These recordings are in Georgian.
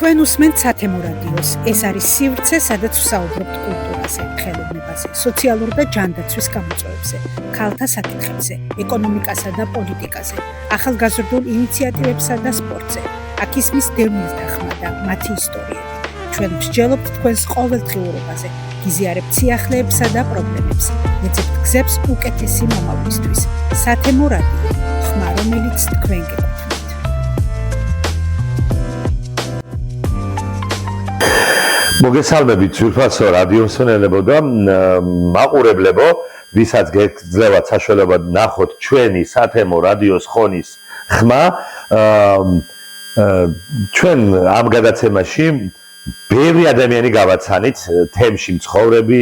თქვენ უსმენთ სათემო რადიოს. ეს არის სივრცე, სადაც ვსაუბრობთ კულტურაზე, ხელოვნებაზე, სოციალურ და ჯანდაცვის გამოწვევებზე, ქალთა საკითხებზე, ეკონომიკასა და პოლიტიკაზე, ახალგაზრდულ ინიციატივებსა და სპორტზე. აქ ისმის დევნილ დახმა და მათი ისტორიები. ჩვენ ვსჯელობთ თქვენს ყოველდღიურობაზე, გიზიარებთ სიახლეებსა და პრობლემებს, ეძებთ გზებს უკეთესი მომავლისთვის. სათემო რადიო, ხმა, რომელიც თქვენ გეკუთვნით. მოგესალმებით ძვირფასო რადიო მსმენელებო და მაყურებლებო, ვისაც გეძლევათ საშუალება ნახოთ ჩვენი სათემო რადიოს ხონის ხმა. ჩვენ ამ გადაცემაში ბევრი ადამიანი გავაცანით, თემში მცხოვრები,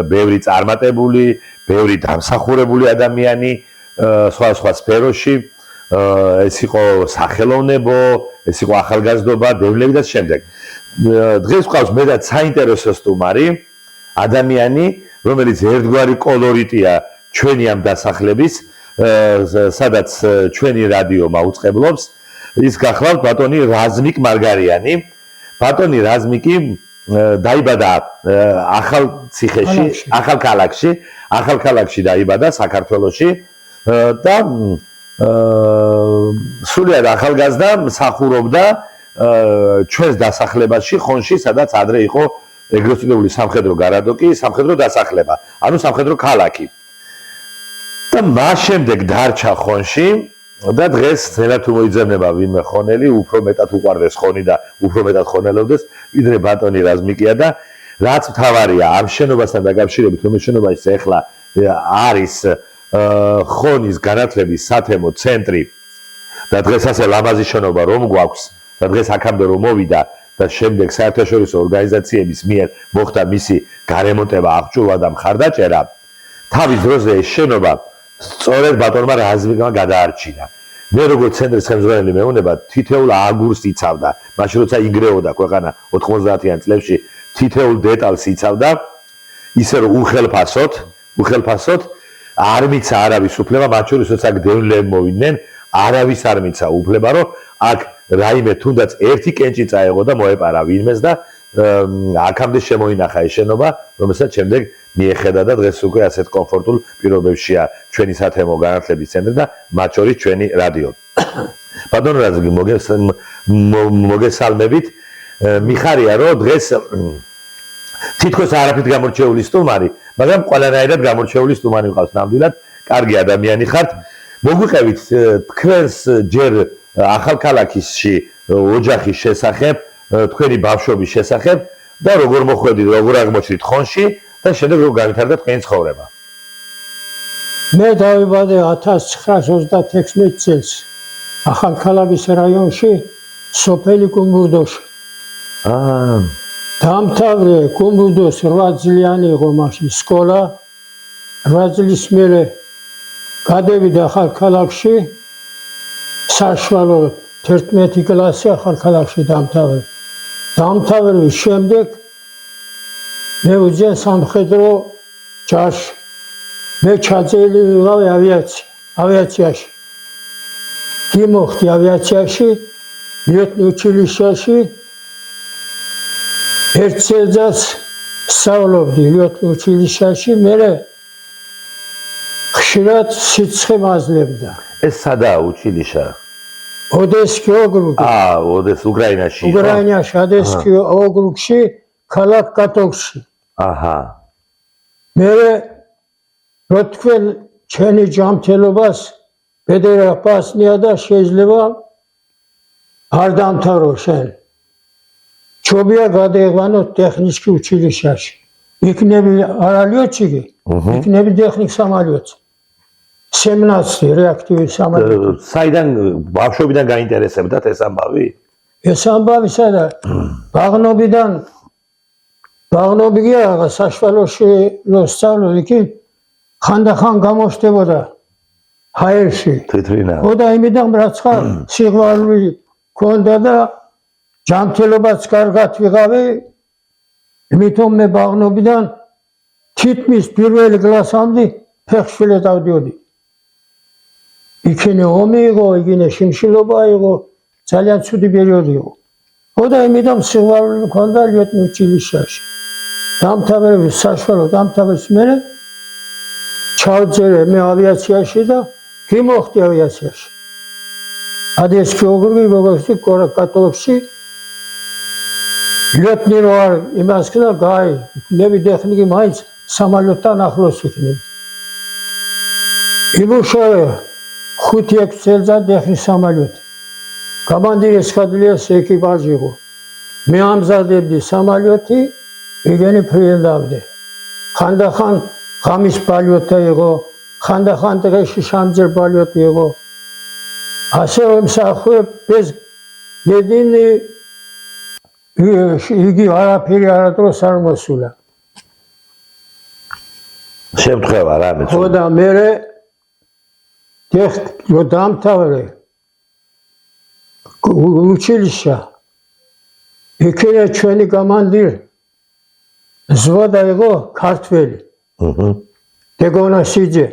ბევრი წარმატებული, ბევრი დამსახურებული ადამიანი სხვა სფეროში. ეს იყო სახელოვნებო, ეს იყო ახალგაზრდობა, დევნილები და შემდეგ. დღეს ვყავს მეტად საინტერესო სტუმარი, ადამიანი, რომელიც ერთგვარი კოლორიტია ჩვენი ამ დასახლების, სადაც ჩვენი რადიო მაუწყებლობს. ის გახლავთ ბატონი რაზმიკ მარგარიანი. ბატონი რაზმიკი დაიბადა ახალქალაქში დაიბადა საქართველოში და სულიად ახალგაზრდა მსახურობდა ჩვენს დასახლებაში ხონში, სადაც ადრე იყო ეგრეთ წოდებული სამხედრო გარადოკი, სამხედრო დასახლება, ანუ სამხედრო ქალაქი. და მას შემდეგ დარჩა ხონში და დღეს ძნელად მოიძებნება ვინმე ხონელი, უფრო მეტად უყვარდეს ხონი და უფრო მეტად ხონელობდეს, ვიდრე ბატონი რაზმიკია და რაც მთავარია ამ შენობასთან დაკავშირებით, რომელიც შენობაში ახლა არის ხონის განათლების სათემო ცენტრი და დღეს ასე ლამაზი შენობა რომ გვაქვს და დღეს აქამდე რომ მოვიდა და შემდეგ საერთაშორისო ორგანიზაციების მიერ მოხდა მისი გარემონტება, აღჭურვა და მხარდაჭერა, თავის დროზე ეს შენობა სწორედ ბატონმა რაზმიკმა გადაარჩინა. მე როგორც ცენტრის ხელმძღვანელი მეუნება თითოეულ აგურს იცავდა, მაშინ როცა იგრეოდა ქვეყანა 90-იან წლებში თითოეულ დეტალს იცავდა, ისე რომ უხელფასოდ არ მიცა არავის უფლება, მათ შორის როცა დევნილები მოვიდნენ, არავის არ მიცა უფლება, რომ აქ რაიმე თუნდაც ერთი კენჭი წაეღო და მოეპარა ვინმეს და აქამდე შემოინახა ეს შენობა, რომელსაც შემდეგ მიეხედა და დღეს უკვე ასეთ კომფორტულ პირობებშია ჩვენი სათემო განათლების ცენტრი და მათ შორის ჩვენი რადიო. ბატონო რაზმიკი, მოგესალმებით. მიხარია რომ დღეს თითქოს არაფრით გამორჩეული სტუმარი, მაგრამ ყველანაირად გამორჩეული სტუმარი ვყავს ნამდვილად, კარგი ადამიანი ხართ. მოგვიყევით თქვენს ჯერ ახალქალაქში ოჯახის შესახებ, თქვენი ბავშვობის შესახებ და როგორ მოხვედით, როგორ აღმოჩნდით ხონში და შემდეგ როგორ განვითარდა თქვენი ცხოვრება. მე დავიბადე 1936 წელს ახალქალაქის რაიონში, სოფელი კუმბურდოში. დამთავრე კუმბურდოს 8 წლიანი იყო მაშინ სკოლა, 8 წლის მერე გადავიდა ახალქალაქში, საშუალო 11 კლასი ახალქალაქში დამთავრე. დამთავრების შემდეგ მე ვიძენ სამხედრო ჯარში. მე ჩაწერილი ვიყავი ავიაციაში. გიმოხდი ავიაციაში, ლიეტნანტ უჩილიშეში. ერთ წელს სწავლობდი ლიეტნანტ უჩილიშეში, მერე ხშირად სიცხე მაძლევდა. ეს სადაა უჩილიშა? ოდესკი ოგრუგი. ოდეს უკრაინაში. უკრაინაში, ოდესკი ოგრუგში, ქალაქ კატოვში. მერე რო თქვენ ჩვენი ჯანმრთელობას ბედერა პასნია და შეიძლება არ დამთავრო შენ. ჩობია გადაეღვანო ტექნიკი უჩილიშაში. იქნები არალიოჩიგი, იქნები ტექნიკ სამალიოც. სემნაცი რეაქტიული სამალიოც. საიდან ბავშვობიდან გაინტერესებდათ ეს ამბავი? ეს ამბავი სადა ბაღნობია საშუალოში რო სწავლობ, იქ ხანდახან გამოჩნდებოდა ჰაერში. თითრინა. და იმიდან რაც ხარ სიყვარული ქონდა და ჯანმრთელობაც კარგად ვიღავი, იმიტომ მე ბაღნობიდან თითქმის პირველი კლასამდე ფეხშვილე დავდიოდი. იქინე ომი იყო, იქინე შიმშილობა იყო, ძალიან ცუდი პერიოდი იყო. ხოდა იმედამ სიყვარული მქონდა ლიოტნი უჩილიშაში. დამთავრების საშუალო დამთავრების მერე ჩავწერე მე ავიაციაში და გიმოხდი ავიაციაში. Ades geografii bogasti katoliksi Liyotni var imaskına gay ne bir texniki mayıs samolyotdan ახლოს იქნები. Იბუშავე 5-6 წელიწად ეხი სამალიოთი. Командир эскадрильის ეკიპაჟი იყო. მე ამზადებდი სამალიოთი, ეგენი ფრიალდავდი. ხანდახან ღამის პალიოთი იყო, ხანდახან დღეში შამჯერ პალიოთი იყო. ასე მსახურებ ეს მედინი იგი არაფერი არადროს არ მოსულა. შემთხვევა რა მეც. ხო და მე რო დამთავრე უჩილიშა იქნა ჩვენი კომანდირ ზვოდა იყო ქართველი. დეგონა სიძე.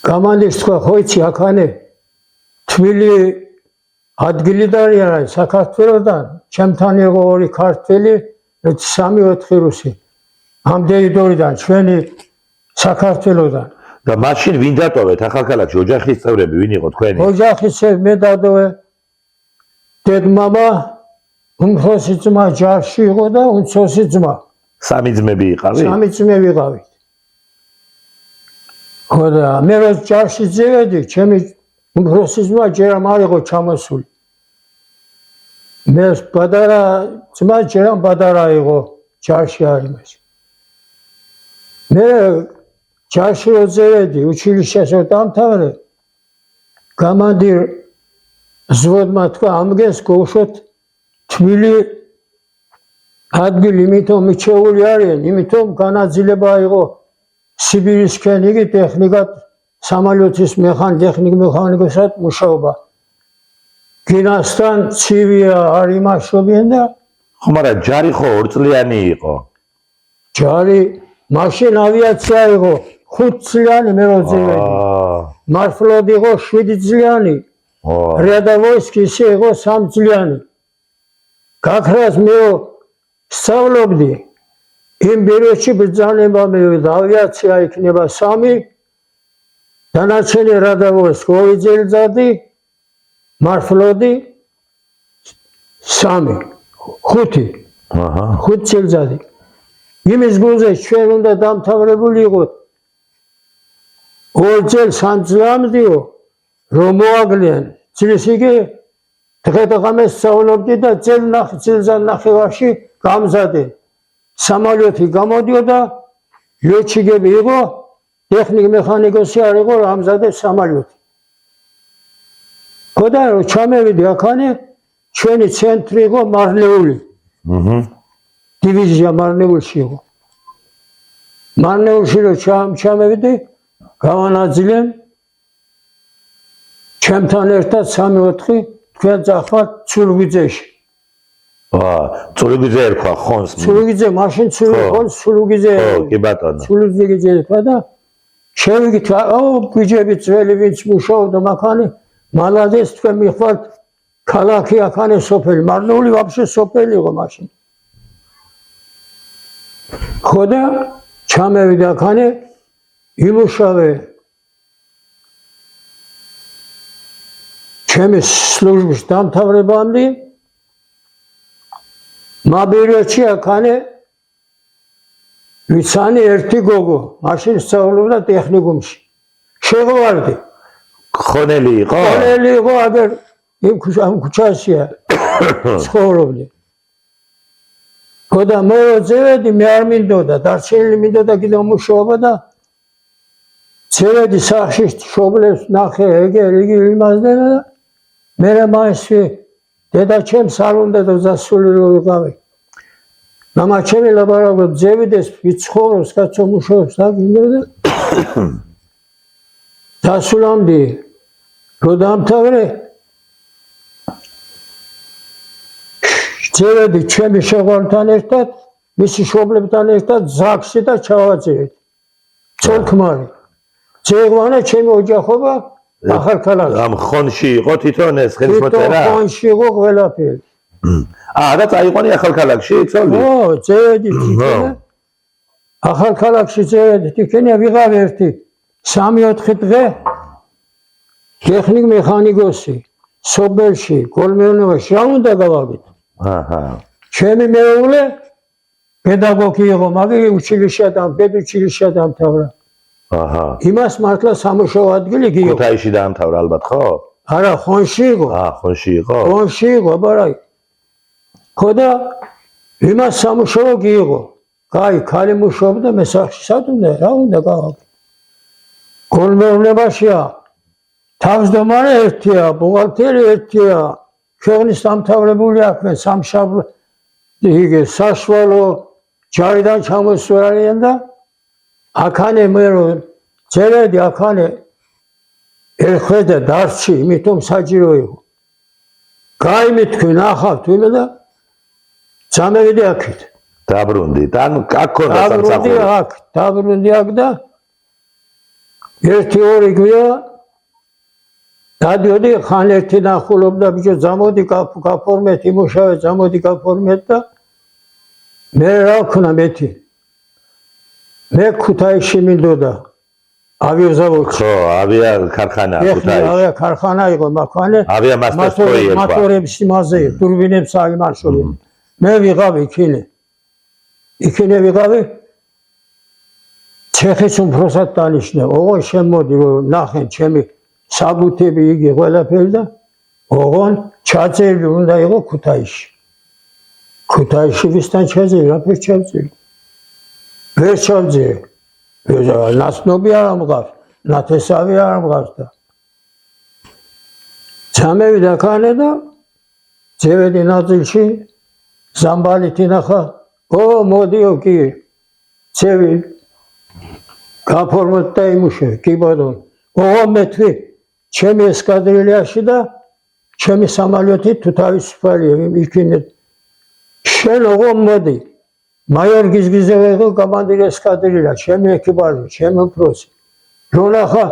კომანდირს თქვა ხო იცი აქანე თბილი ადგილი დარიან საქართველოსთან ჩემთან იყო ორი ქართველი 3-4 რუსი ამ ტერიტორიიდან ჩვენი საქართველოსთან და მაშინ ვინ დატოვეთ ახალქალაქში ოჯახის წევრები ვინ იყო თქვენი? ოჯახის მე დადოვე დედმამა უმცროსი ძმა ჯარში იყო და უმცროსი ძმა სამი ძმები იყავით? სამი ძმები ვიყავით. ხო და მე რო ჯარში ძევედი ჩემი უმცროსი ძმა ჯერ არ იყო ჩამოსული. მე პატარა ძმა ჯერ პატარა იყო ჯარში არ იმას. მე ჯარში რო ძევედი უჩილიშეში დამთავრე კომანდირ ზვოდმა თქვა ამგეს გოუშვათ თბილი ადგილი იმიტომ მიჩეული არიან იმიტომ განაძლება იყო სიბირისკენ იგი ტექნიკად სამალიოთის მექანიკოსად მუშაობა. გინასთან ცივია არ იმაშობენ და ხო მაგრამ ჯარი ხო 2 წლიანი იყო. ჯარი მაშინ ავიაცია იყო 5 წლიანი მე რო ძევედი. მარშრუტი იყო 7 წლიანი. რიადავოისკი ისე იყო 3 წლიანი. გაქრას მე სწავლობდი იმ პერიოდში ბრძანება მივიდა ავიაცია იქნება 3 დანარჩენი რადავოისკი 2 წელიწადი მარშრუტი 3 5 წელიწადი იმის გულზე ჩვენ უნდა დამთავრებული იყოთ 2 წელს 3 წლამდეო რომ მოაგლიან წლის იგი დღე-დღამეს სწავლობდი და წელს-ნახევარში გამზადე სამალიოთი გამოდიოდა ლეჩიგები იყო ტექნიკ მექანიკოსი არ იყო ამზადე სამალიოთი. ხო და რომ ჩამევიდი აქანე ჩვენი ცენტრი იყო მარნეული. დივიზია მარნეულში იყო. მარნეულში რომ ჩამევიდი გავანაძლენ ჩემთან ერთად 3-4 თქვენ წახვალ ცულუგიძეში. ცულუგიძე ერქვა ხონს. ცულუგიძე მაშინ ცულუგიძე. კი ბატონო. ცულუგიძე ერქვა და შევიგით გვიჯები ძველი ვინც მუშაობდა მაქანე მალადეს თქვენ მიხვალთ ქალაქი აქანე სოფელი მარნეული ვაფშე სოფელი იყო მაშინ. ხო და ჩამევიდა აქანე იმუშავე ჩემი სლუჟბის დამთავრებამდე მაბიროჩი აქანე ვიცანი ერთი გოგო მაშინ სწავლობდა ტექნიკუმში შეღვარდი ხონელი იყო? ხონელი იყო აგერ იმ ქუჩაშია ცხოვრობდი. ხო და მე ძევედი მე არ მინდოდა დარჩენილი მინდოდა კიდევ მუშაობა და ძევედი სახში შობლებს ნახე იგი იმასდენა და მე მაისი დედა ჩემს არ უნდა და დასული რო ვიყავი. მამა ჩემი ლაბარაკობ ძევიდეს ვიცხოვრობს კაცო მუშაობს აგინდა დასულამდე რო დამთავრე ძევედი ჩემი შეყვართან ერთად მისი შობლებთან ერთად ზაგში და ჩავაძევით ცოლქმარი. ძეღვანა ჩემი ოჯახობა ახალქალაქში. ამ ხონში იყო თვითონ ეს ხელისმოწერა? ხონში იყო ყველაფერი. და წაიყვანი ახალქალაქში, იცოდი? წერედი იქნება. ახალქალაქში წერედი იქნება ვიღავ ერთი 3-4 დღე ტექნიკ მექანიკოსი სოფელში გოლმეურნეობაში რა უნდა გავაკეთო? ჩემი მეუღლე პედაგოგი იყო, მაგრამ პედუჩილიშია დაამთავრა. იმას მართლა სამუშაო ადგილი გიო. ქუთაისში დაამთავრა ალბათ, ხო? არა, ხონში იყო. ხონში იყო? ხონში იყო, ბარაი. ხო და იმას სამუშაო გიიღო. კაი, ქალი მუშაობდა მესახში, სად უნდა, რა უნდა გავაკეთო? გოლმეურნებაშია. თავმჯდომარე ერთია, ბუღალტერი ერთია. ქვეყნის დამთავრებული აქვე სამშაბლო იგე საშუალო ჯარიდან ჩამოსვლიან და აქანე მე რომ წერედი აქანე ერხვედა დარჩი, იმიტომ საჯირო იყო. გაიმი თქვენ ახავთ ვინმე და წამევიდი აქეთ. დაბრუნდით, ანუ აქ ქონდა სამსახური. დაბრუნდი აქ და 1-2 გვია დადიოდი ხან ერთი ნახულობდა ბიჭო ზამოდი გაფორმეთ იმუშავე ზამოდი გაფორმეთ და მე რა ვქნა მეთი მე ქუთაისში მინდოდა ავიაზავოდში ხო ავია ქარხანა ქუთაისში ავია ქარხანა იყო მაქვანე ავია მასტერი მოტორების იმაზე ტურბინებს აიმარშული მე ვიღავი იქინე ვიღავი ჩეხის უმფროსად დანიშნე ოღონ შემოდი რომ ნახენ ჩემი საბუთები იგი ყველაფერი და ოღონ ჩაწერილი უნდა იყო ქუთაისში. ქუთაისში ვისთან ჩაწერილი, რაფერ ჩაწერილი? ვერ ჩაწერილი. ნაცნობი არ ამღავს, ნათესავი არ ამღავს და ჩამევიდა ქანე და ძევედი ნაწილში ზამბალით ინახა, მოდიო კი, ცევი გაფორმოთ და იმუშავე, კი ბატონო. ოღონ მე თქვი ჩემი ესკადრილიაში და ჩემი სამალიოთი თუ თავისუფალია იქინე შენ ოღონ მოდი მაიორ გიზგიზევა იყო კომანდირი ესკადრილია ჩემი ეკიპაჟი ჩემი უფროსი რონახა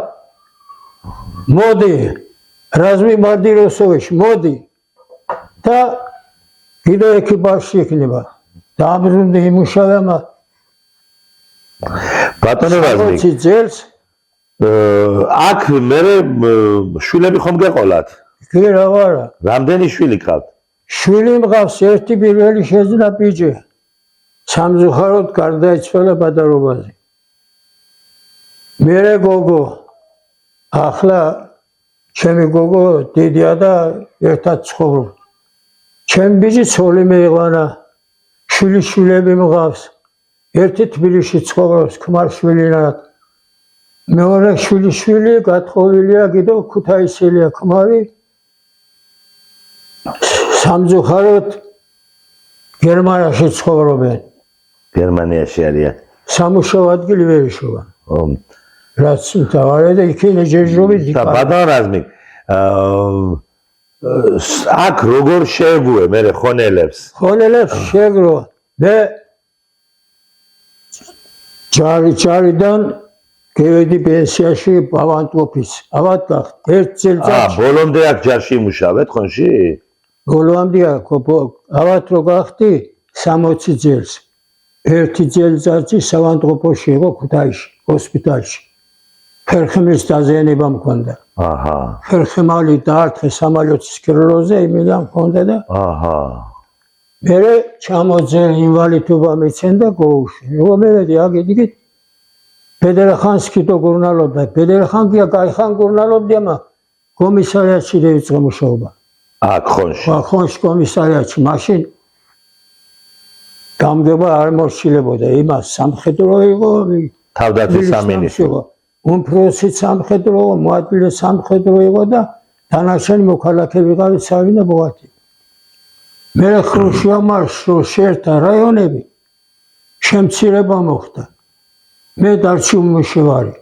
მოდი რაზმი მანდიროსოვიჩ მოდი და კიდე ეკიპაჟში იქნება დაბრუნდი იმუშავე ბატონო რაზმი ძელს აქ მე შვილები ხომ გეყოლათ? კი რა ვარა. რამდენი შვილი გყავთ? შვილი მყავს ერთი პირველი შეძნა ბიჭი. სამწუხაროდ გარდაიცვალა ბადარობაზე. მერე გოგო ახლა ჩემი გოგო დიდია და ერთად ცხოვრობ. ჩემი ბიჭი ცოლი მეიყვანა. შვილები მყავს. ერთი თბილისში ცხოვრობს ქმარშვილინად. მეორე შვილი გათხოვილია კიდევ ქუთაისელია ქმარი სამწუხაროდ გერმანიაში ცხოვრობენ გერმანიაში არიან სამუშაო ადგილი ვერ იშოვა რაც თავარია და იქინე ჯერჯობით და ბატონო რაზმი აქ როგორ შეგუე მე ხონელებს შეგრო მე ჯარიდან გევედი პენსიაში ავანტყოფის. ავად გახთ. ერთ წელიწადში. ბოლომდე აქ ჯარში იმუშავეთ ხონში? ბოლომდე აქ ავად რო გახდი 60 წელს. ერთი წელიწადში ავანტყოფოში იყო ქუთაისში, ჰოსპიტალში. ხერხემლის დაზიანება მქონდა. ხერხემალი დაარტყე სამალიოთის კრილოზე, იმედა მქონდა და მე ჩამოძე ინვალიდობა მეცენდა გოუში. რომ მევედი აგიდიგით ფედერახანსკი то გურნალობდა. ფედერახანკია кайხან გურნალობდა, კომისარიატში დაიწყო მუშაობა. აქ ხონში. ხონში კომისარიატში მაშინ გამგება არ მოსილებოდა. იმას სამხედრო იყო, თავდაცვის სამინისტრო. უმფროსი სამხედრო, მოადგილე სამხედრო იყო და დანარჩენი მოქალაქე ვიყავით სავინა ბოათი. მე ხრუშიამარშო შეერთა რაიონები შემცირება მოხდა. მე დარჩი უმუშევარი.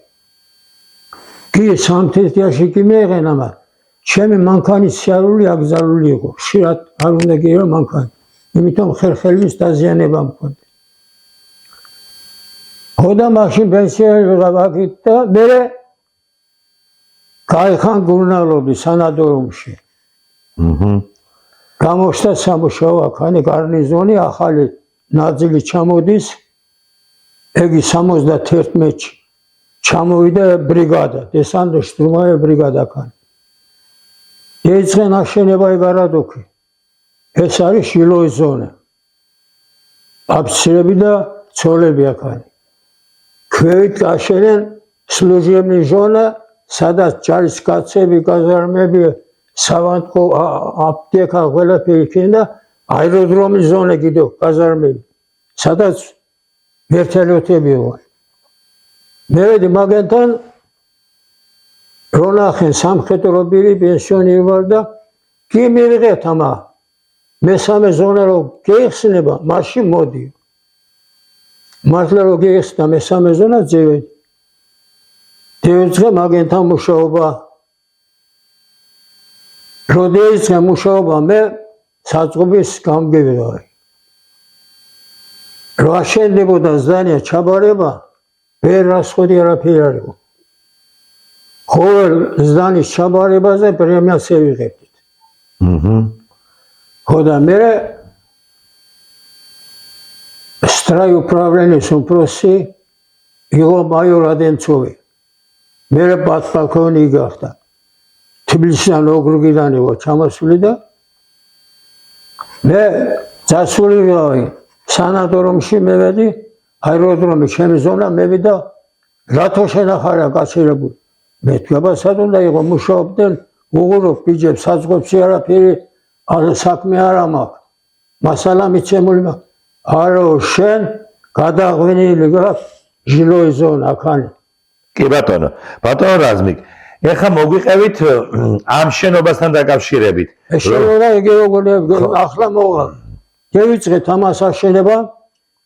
კი სამთეთრიაში კი მეღენა, მაგრამ ჩემი მანქანის სიარული აკრძალული იყო. ხშირად არ უნდა გირო მანქანი. იმიტომ ხერხემლის დაზიანება მქონდა. ხოდა მაშინ პენსიონერი ვიღავ აქ და მე გაიხან გურნალობდი სანადორომში. გამოჩნდა სამუშაო აქანი გარნიზონი, ახალი ნაწილი ჩამოდის. ეგი 71-ში ჩამოვიდა ბრიგადა, დესანტო-შტურმოვая ბრიგადა აქ. ეიწყენ აშენება გარადოქი. ეს არის შილოვის ზონა. აფიცრები და ცოლები აქ. ქვევით აშენენ სლუჟებნი ზონა, სადაც ჯარისკაცები, გაზარმები, სავანტკო, აპტეკა, ყველაფერი იქნება, აეროდრომის ზონა კიდევ გაზარმები, სადაც ვერტალიოტები იყო. მერედი მაგენთან რონახენ სამხედრო პირი პენსიონერი ვარ და კი მივიღეთ ამა მესამე ზონა რო გეხსნება, მაშინ მოდი. მართლა რო გეხსნა მესამე ზონა ძევედი. დევიწყე მაგენთან მუშაობა. რო დევიწყე მუშაობა მე საწყობის გამგებია. რო აშენდებოდა ზანია ჩაბარება, ვერ რასხოდი არაფერი არ იყო. ყოველ ზანის ჩაბარებაზე პრემიას ევიღებდით. ხო და მე სტრაი უправления სუპროსი იყო მაიორ ადენცოვი. მე პატპალკონი გახდა. თბილისიდან ოგრუგიდან იყო ჩამოსული და მე წასული ვიყავი სანადორომში მევედი, აეროდრომი ჩემი ზონა მევიდა, რატო შენახარა გაცილებული. მე თქვა სად უნდა იყო მუშაობდნენ, უღურობ ბიჯებს, საწყობში არაფერი საქმე არ მაქვს. მასალა მიცემული მაქვს. არო შენ გადაღვინილი გაქვს ჟილოვის ზონა აქანი. კი ბატონო, ბატონო რაზმიკ, ეხლა მოგვიყევით ამ შენობასთან დაკავშირებით. შენობა იგი როგორ ახლა მოვა. შევიწყეთ ამას აშენება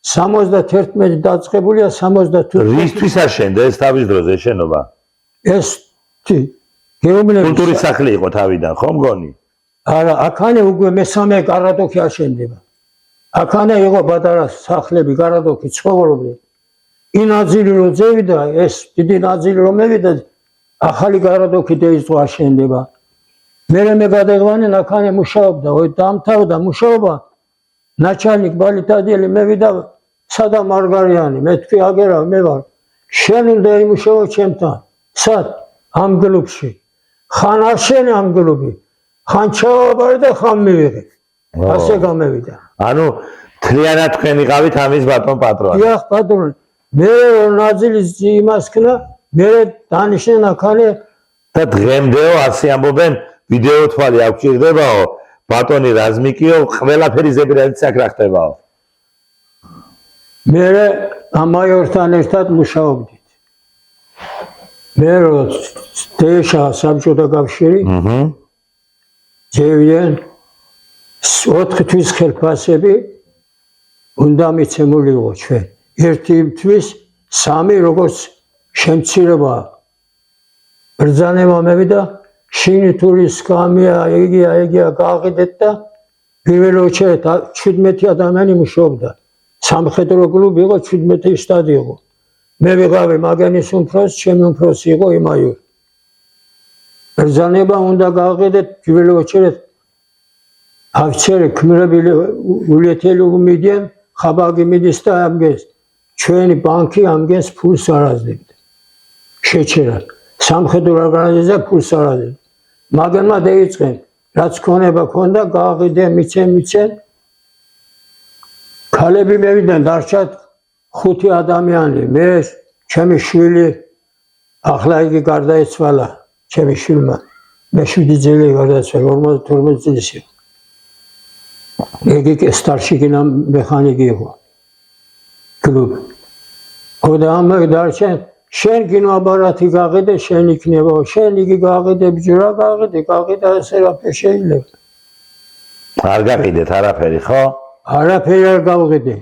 71 დაწყებულია 75. რისთვის აშენდა ეს თავის დროზე შენობა? ეს გეომნების კულტურის სახლი იყო თავიდან, ხო მგონი? არა, აქანე უკვე მესამე გარადოქი აშენდება. აქანე იყო პატარა სახლები, გარადოქი ცხოვრობდნენ. ინაძილი რო ძევიდა, ეს დიდი ნაძილი რომ მევიდა, ახალი გარადოქი დაიწყო აშენდება. მე გადაიყვანე აქანე მუშაობდა, დამთავრდა მუშაობა. ნაჩალნიკ ბალიტადიელი მევიდა, სადა მარგარიანი, მე თქვი აგერა მე ვარ. შენ უნდა იმუშაო ჩემთან. სად? ამ გლუბში. ხან აშენე ამ გლუბი. ხან ჩავაბარე და ხან მივიღე. ასე გამევიდა. ანუ თლიანად თქვენ იყავით ამის ბატონ პატრონი. დიახ, პატრონი. მე ნაძილის იმას ქნა, მე დანიშნე აქანე და დღემდეო ასე ამბობენ, ვიდეო თვალი არ გჭირდებაო, ბატონი რაზმიკიო, ყველაფერი ზებრალიც აქ რა ხდებაო. მე ამ მაიორთან ერთად მუშაობდით. მე დეშა საბჭოთა კავშირი. ჯევიან 4 თვის ხელფასები უნდა მიცემულიყო ჩვენ. ერთი თვის 3 როგორც შემცირება. ბრძანება მევიდა, შინიტურის გამია, ეგია გააყიდეთ და პირველ რიგში 17 ადამიანი მუშაობდა. სამხედრო კლუბი იყო 17 შტატი იყო. მე ვიყავი მაგანის უმფროს, ჩემი უმფროსი იყო იმაიორი. ბრძანება უნდა გააყიდეთ პირველ რიგში აფიცერი ქმრებილი ულეთელი უმიდიან, ხაბაგი მიდის და ამგეს. ჩვენი ბანკი ამგეს ფულს არ აძლევდა. შეჩერა. სამხედრო ორგანიზაცია ფულს არ აძლევდა. მაგენმა დაიწყენ, რაც ქონება ქონდა, გააყიდე, მიცენ. ქალები მევიდნენ, დარჩათ 5 ადამიანი. მე, ჩემი შვილი, ახლა იგი გარდაიცვალა, ჩემი შვილმა. მე 7 წელი გარდაიცვალა, 52 წლის იყო. იგი სტარშიგინა მექანიკი იყო. კლუბ. ხოდა ამ დარჩენ, შენ კინოაპარატი გაყიდე, შენ იქნება, შენ იგი გაყიდე, ბიჭურა გაყიდე, ასე რაფერი შეიძლება. არ გაყიდეთ არაფერი, ხო? არაფერი არ გავყიდე.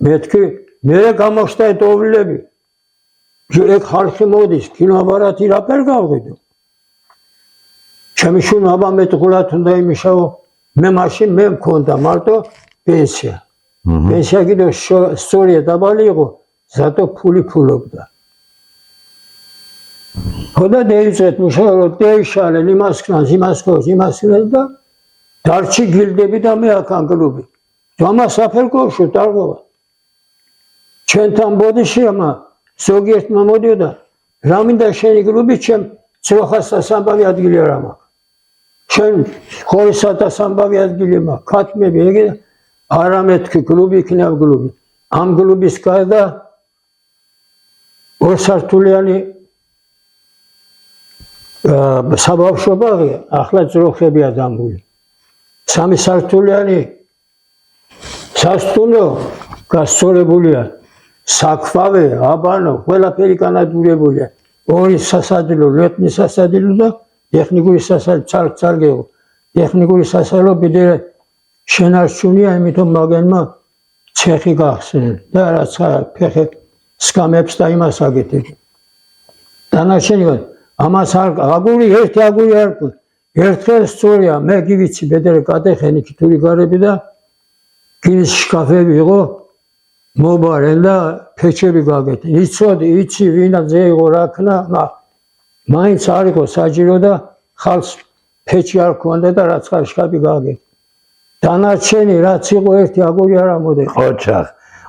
მეთქი, მე გამოხდა დოვლები. ეგ ხალხი მოდის, კინოაპარატი რაფერ გავყიდო. ჩემი შვილმა აბა მე თულად უნდა იმიშაო. მე მაშინ მე მქონდა მარტო პენსია. პენსია კიდევ სწორია დაბალი იყო, ზატო ფული ფულობდა. ხოდა დაიწყეთ მუშაობა, დაიშალენ იმას ქნას, იმას და დარჩი გილდები და მე აქან კლუბი. ჯამა საფერკოვში დარგოვა. ჩვენთან ბოდიში ამა ზოგიერთმა მოდიოდა, რა მინდა შენი კლუბი, ჩემ ცროხასა სამბავი ადგილი არ მაქვს. შენ ხორისა და სამბავი ადგილი მაქვს, ქათმები ეგ არა მეთქი კლუბი იქნება კლუბი. ამ კლუბის გარდა ორსართულიანი საბავშვო ბაღია, ახლა ძროხებია დამული. სამი სართულიანი სასტუმრო გასწორებულია, საქვავე, აბანო, ყველაფერი განადგურებულია. ორი სასადილო, ლეტნი სასადილო და ტექნიკური სასადილო, წარგეო. ტექნიკური სასადილო ბედერე შენარჩუნია, იმიტომ მაგენმა ცეხი გახსნეს და რაცა ფეხე სკამებს და იმას აკეთებს. დანარჩენი ამას აგური ერთი აგური არ ყო. ერთხელ სწორია, მე გივიცი ბედერე გადახენი ქითური გარები და გილის შკაფები იყო, მობარენ და ფეჩები გაგეთე. იცი ვინაძე იყო რა ქნა, მაინც არ იყო საჯირო და ხალხს ფეჩი არ ქონდა და რაც ხარ შკაფი გაგეთე. დანარჩენი რაც იყო ერთი აგური არ ამოდი.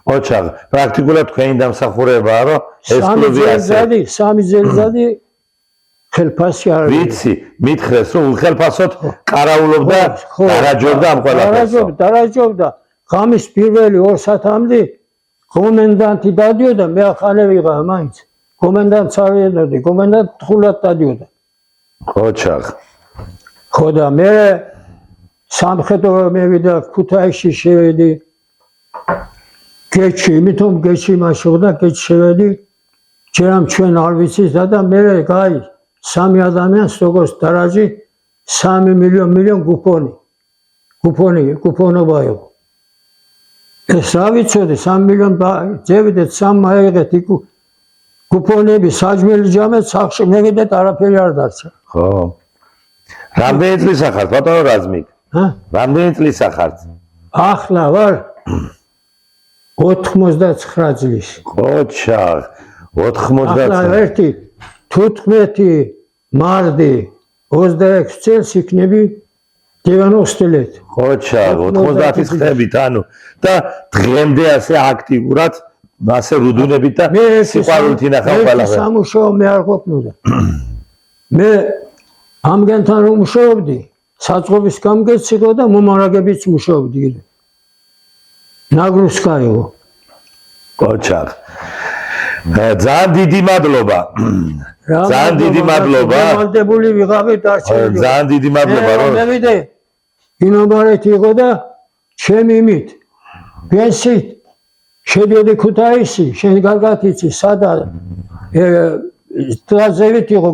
ოჩაღ, პრაქტიკულად თქვენი დამსახურებაა, რომ ეს კლუბი ასე სამი ძელზადი ხელფასი არ ვიცი, მითხრეს რომ უხელფასოდ ყარაულობდა, დარაჯობდა ამ ყველაფერს. დარაჯობდა. ღამის პირველი 2 საათამდე კომენდანტი დადიოდა, მე ახალე ვიღა მაინც. კომენდანტს არ ეძებდი, კომენდანტ თხულად დადიოდა. ოჩაღ. ხო და მე სამხედრო მევიდა ქუთაისში შევედი. გეჩი, იმიტომ გეჩი მაშობდა, გეჩი შევედი. ჯერამ ჩვენ არ ვიცის და მე გაი 3 ადამიანს როგორც დარაჯი 3 მილიონ გუფონი. გუფონობა იყო. ეს რა ვიცოდი 3 მილიონ ძევიდეთ 3 მაიღეთ იქ გუფონები საჯმელი ჯამეთ სახში მევიდეთ არაფერი არ დარჩა. ხო. რამდენი წლის ახართ ბატონო რაზმიკ? რამდენი წლის ახართ? ახლა ვარ 99 წლის. ოჩაღ, 99. ახლა 15 მარდი 26 წელს იქნები 90 ლет. ოჩაღ, 90-ის ხებით, ანუ და დღემდე ასე აქტიურად, ასე რუდუნებით და სიყვარულით ინახავ ყველაფერს. სამუშაო მე არ ყოფნოდა. მე ამგენთან რომ მუშაობდი, საწყობის გამგეც იყო და მომარაგებიც მუშაობდი. ნაგრუსკაიო. ოჩაღ. ძალიან დიდი მადლობა. ძალიან დიდი მადლობა. მომალდებული ვიღავი დარჩენილი. ძალიან დიდი მადლობა რომ მევიდე. ინომარეთი იყო და ჩემი იმით. ბენსით შედიოდი ქუთაისი, შენ კარგად იცი, სადა ტრაზევით იყო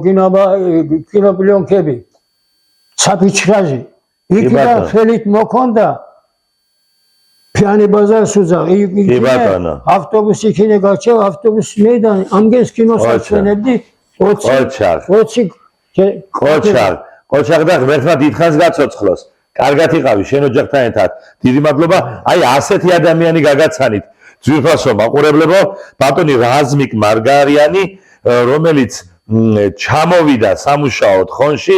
კინოპლიონკები. საფიჩრაჟი. იქიდან ხელით მოქონდა ფიანი ბაზარს უძაღ. ავტობუსი იქინე გაჩევ, ავტობუსი მეიდან ამგენს კინოს აჩვენებდი 20. ყოჩაღ და ღმერთმა დიდხანს გაცოცხლოს. კარგად იყავი შენ ოჯახთან ერთად. დიდი მადლობა. აი ასეთი ადამიანი გაგაცანით. ძვირფასო მაყურებლებო, ბატონი რაზმიკ მარგარიანი, რომელიც ჩამოვიდა სამუშაოდ ხონში,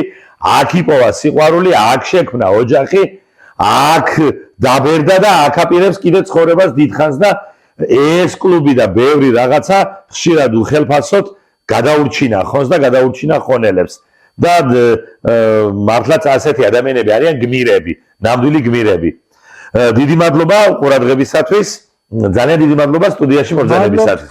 აქ იპოვა სიყვარული, აქ შექმნა ოჯახი, აქ დაბერდა და აქ აპირებს კიდე ცხოვრებას დიდხანს და ეს კლუბი და ბევრი რაღაცა ხშირად უხელფასოდ გადაურჩინა ხონს და გადაურჩინა ხონელებს. და მართლაც ასეთი ადამიანები არიან გმირები, ნამდვილი გმირები. დიდი მადლობა ყურადღებისათვის. ძალიან დიდი მადლობა სტუდიაში მობრძანებისათვის.